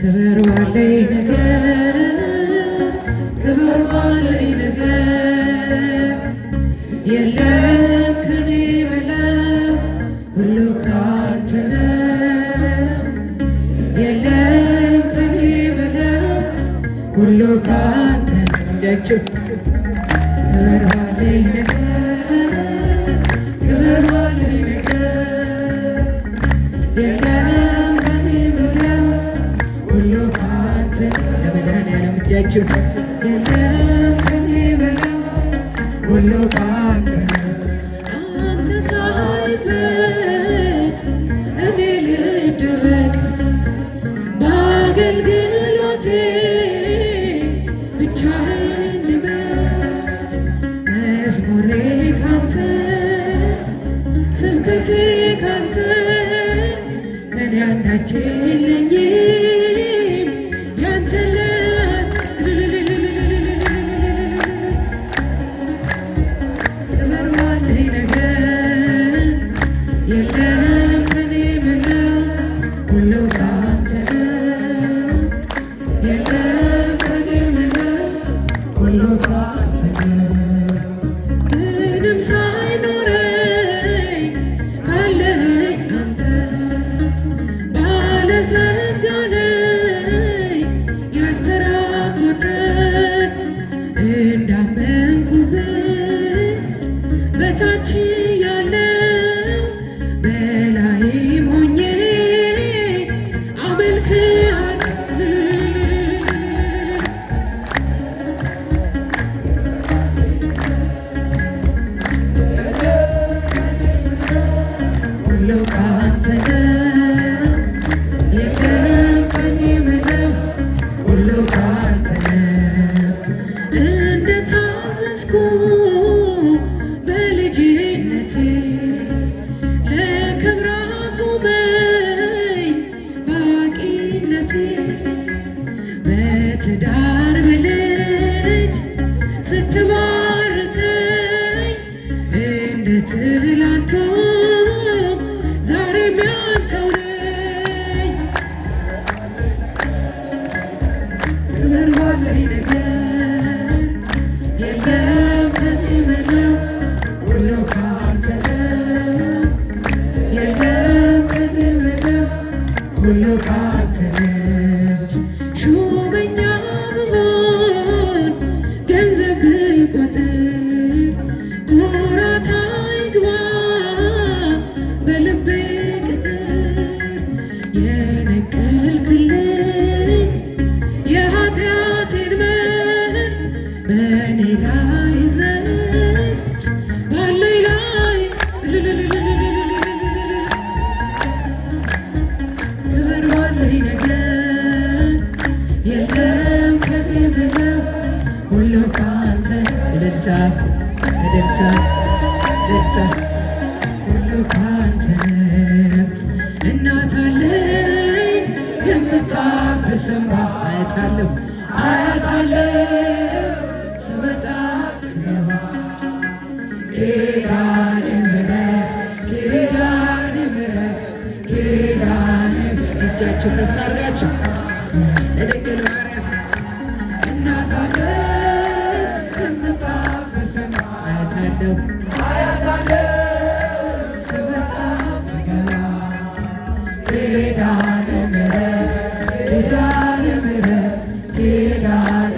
ክብር ባለኝ ነገር ክብር ባለኝ ነገር የለም ከኔ በላይ ሁሉ ካንተ ነው። የለም ከኔ በላይ ሁሉ ካንተ ነው። እጃችሁ ክብር ባለኝ ነገር ክብር ባለኝ ነገር የለም ከኔ በላይ ሁሉ ካንተ ነው። ለመድኃኒዓለም እጃችሁ የለም ከኔ በላይ ሁሉ ካንተ ነው። አንተ ታይበት እኔ ልደረግ በአገልግሎቴ ብቻህን ልመት መዝሙሬ ካንተ ስብከቴ ካንተ ከኔ አንዳች የለኝም ያንተ ክብር ባለኝ ነገር የለም ከኔ በላይ ሁሉ ካንተ ነው። የለም ከኔ በላይ ሁሉ ካንተ ነው። ምንም ሳይኖረኝ አለኝ አንተ ባለጸጋ ነኝ ያልተራቆተ እንዳመንኩበት በታች ያለው በላይም ሆኜ አመልክሃለሁ። ሁሉ ካንተ ነው። የለም ከኔ በላይ ሁሉ ካንተ ነው። እንደታዘዝኩ በልጅነቴ ለክብር አቁመኝ በአዋቂነቴ በትዳር በልጅ ስትባርከኝ እንደ ትላንቱ ዛሬም ያንተው ነኝ። ክብር ባለኝ ነገር የለም ከኔ በላይ ሁሉ ካንተ ነው። የለም ከኔ በላይ ሁሉ ካንተ ነው። ሹመኛ ብሆን ገንዘብ ብቆጥር ኩራት አይግባ በልቤ ቅጥር የነቀልክልኝ የኃጢአቴን መርዝ በእኔ ላይ ዘዝ ባለኝ ላይ ክብር ባለኝ ነገር የለም ከኔ በላይ ሁሉ ካንተ እልልታ እልልታ እልልታ ሁሉ ካንተ ነው። እናት አለኝ የምታብስ እንባ አያታለሁ አያታለሁ ስወጣ ስገባ ኪዳነ ምሕረት ኪዳነ ምሕረት ኪዳነ እስቲ እጃችሁ ከፍ አድርጋችሁ ለድንግል ማርያም እናት አለኝ የምታብስ እንባ አያታለሁ ስወጣ ስገባ ኪዳነ ምሕረት ኪዳነ ምሕረት ኪዳነ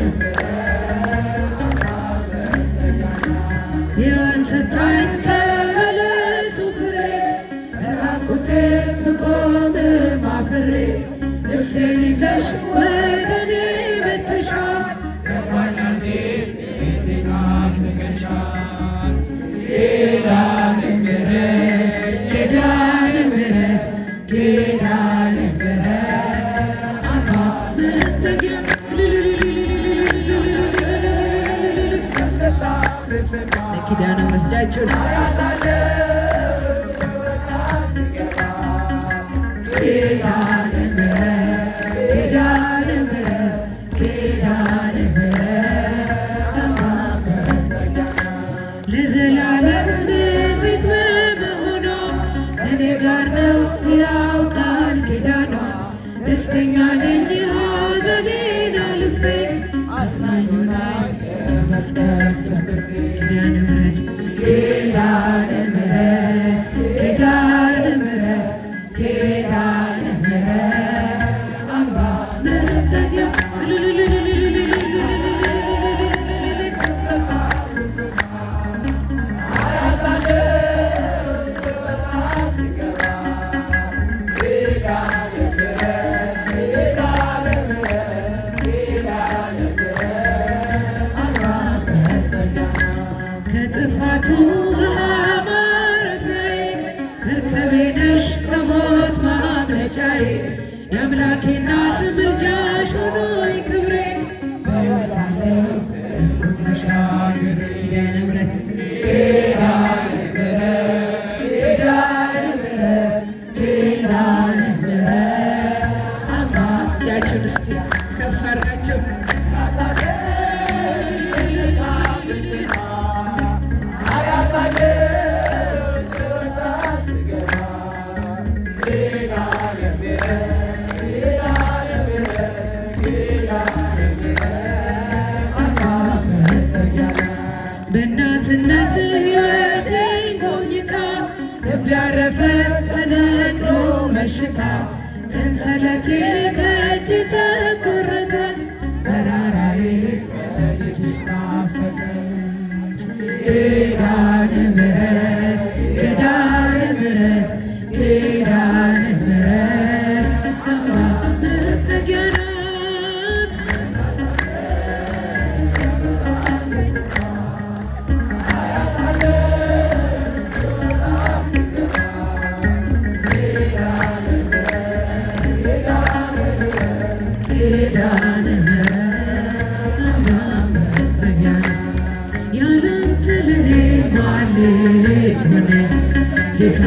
ሔዋን ሰታኝ ከበለሱ ፍሬ ራቁቴን ብቆምም አፍሬ ልብሴን ይዘሽ ወደ እኔ መጥተሻል በባላቴ ቤቴን አጥምቀሻል። ኪዳነ ምሕረት ኪዳነ ምሕረት ኪዳነ ምሕረት አንተ መጠጊያ ለኪዳነ ምሕረት እጃችሁን ኪዳነ ምሕረት ኪዳነ ምሕረት ኪዳነ ምሕረት ለዘላለም ንጽሕት በመሆኗ እኔ ጋር ነው ያው ቃል ኪዳኗ ደስተኛ ነኝ ኪዳነ ምሕረት ኪዳነ ምሕረት ኪዳነ ምሕረት ኪዳነ ምሕረት አምባ መጠጊያ ከጥፋቱ ውሃ ማረፊያዬ መርከቤ ነሽ ከሞት ማምለጫዬ የአምላኬ እናት ምልጃሽ ሆኖኝ ክብሬ በሕይወት አለሁ ጥልቁን ተሻግሬ ኪዳነ ምሕረት ኪዳነ ምሕረት ኪዳነ ምሕረት አምባ እጃችሁን እስቲ ከፍ አድርጋችሁ በእናትነት ሕይወቴን ጎብኝታ ልብ ያረፈ ተነቅሎ በሽታ ሰንሰለቴ ከእጅ ተቆረጠ መራራዬ በልጅሽ ጣፈጠ ኪዳነ ምሕረት ኪዳነ ምሕረት ኪዳነ ምሕረት አምባ መጠጊያ ናት ኪዳነ ምሕረት አምባ መጠጊያ ያላንተ ለኔ ማን ሊሆን ጌታ